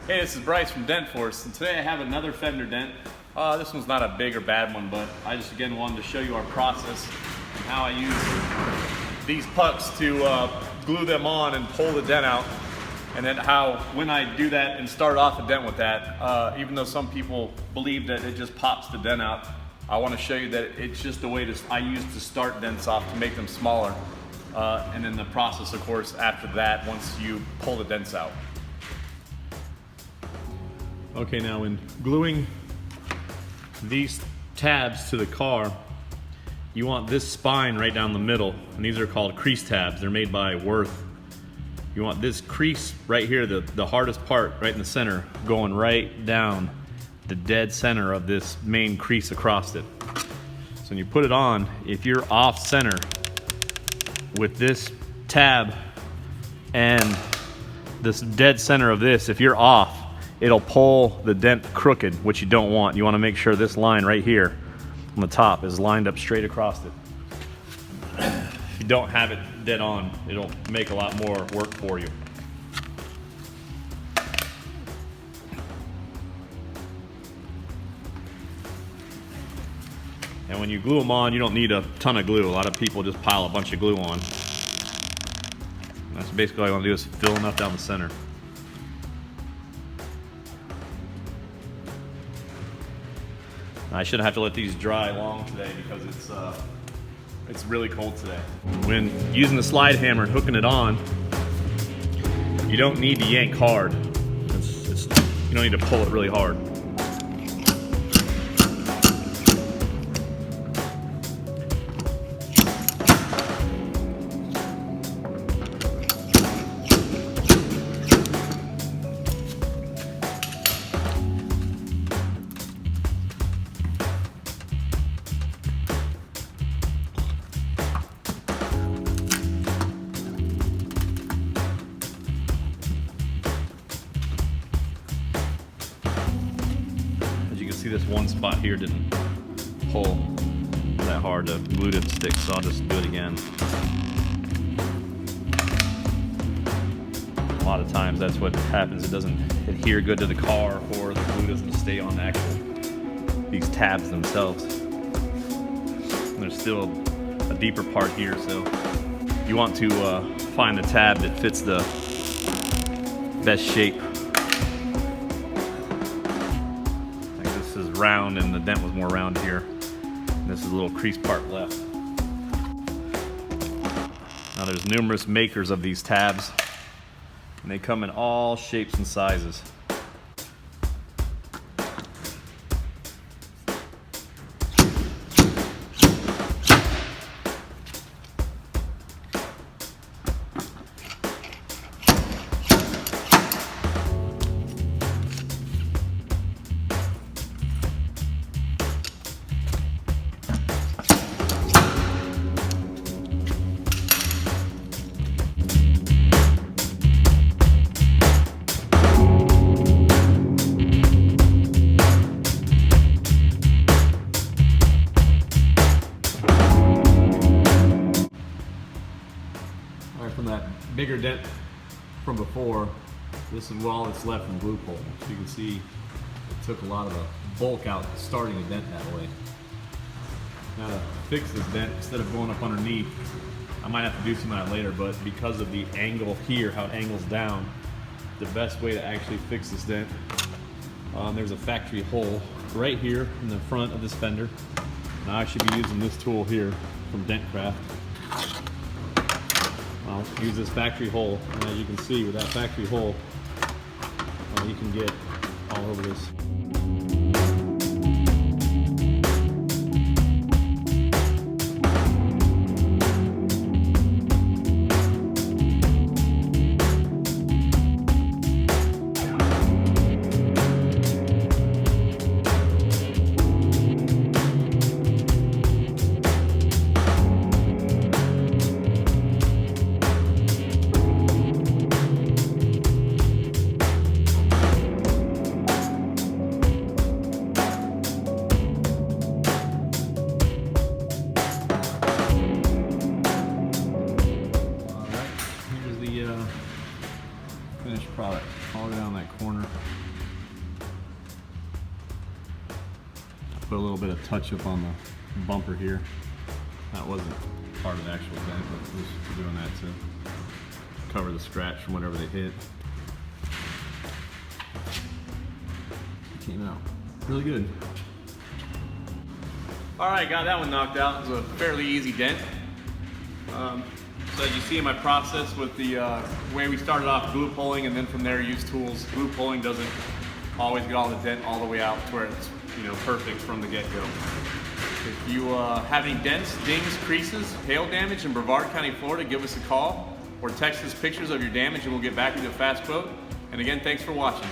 Hey, this is Bryce from Dent Force, and today I have another fender dent. This one's not a big or bad one, but I just again wanted to show you our process and how I use these pucks to glue them on and pull the dent out. And then how, when I do that and start off a dent with that, even though some people believe that it just pops the dent out, I want to show you that it's just a way I use to start dents off to make them smaller. And then the process, of course, after that, once you pull the dents out. Okay, now when gluing these tabs to the car, you want this spine right down the middle, and these are called crease tabs. They're made by Worth. You want this crease right here, the hardest part right in the center, going right down the dead center of this main crease across it. So when you put it on, if you're off center with this tab and this dead center of this, if you're off, it'll pull the dent crooked, which you don't want. You want to make sure this line right here on the top is lined up straight across it. If you don't have it dead on, it'll make a lot more work for you. And when you glue them on, you don't need a ton of glue. A lot of people just pile a bunch of glue on. And that's basically all you want to do is fill enough down the center. I shouldn't have to let these dry long today because it's really cold today. When using the slide hammer and hooking it on, you don't need to yank hard. You don't need to pull it really hard. See, this one spot here didn't pull that hard, the glue didn't stick, so I'll just do it again. A lot of times that's what happens. It doesn't adhere good to the car, or the glue doesn't stay on these tabs themselves. And there's still a deeper part here, so you want to find the tab that fits the best shape. Round, and the dent was more round here. And this is a little crease part left. Now there's numerous makers of these tabs, and they come in all shapes and sizes. From that bigger dent from before, this is all that's left from glue pull. So you can see it took a lot of the bulk out starting the dent that way. Now to fix this dent, instead of going up underneath, I might have to do some of that later, but because of the angle here, how it angles down, the best way to actually fix this dent, there's a factory hole right here in the front of this fender. Now I should be using this tool here from Dentcraft. I'll use this factory hole, and as you can see with that factory hole, you can get all over this. put a little bit of touch up on the bumper here. That wasn't part of the actual dent, but was doing that to cover the scratch from whatever they hit. It came out really good. All right, got that one knocked out. It was a fairly easy dent. So as you see in my process with the way we started off glue pulling, and then from there use tools. Glue pulling doesn't always get all the dent all the way out to where it's perfect from the get-go. If you have any dents, dings, creases, hail damage in Brevard County, Florida, give us a call or text us pictures of your damage and we'll get back with you a fast quote. And again, thanks for watching.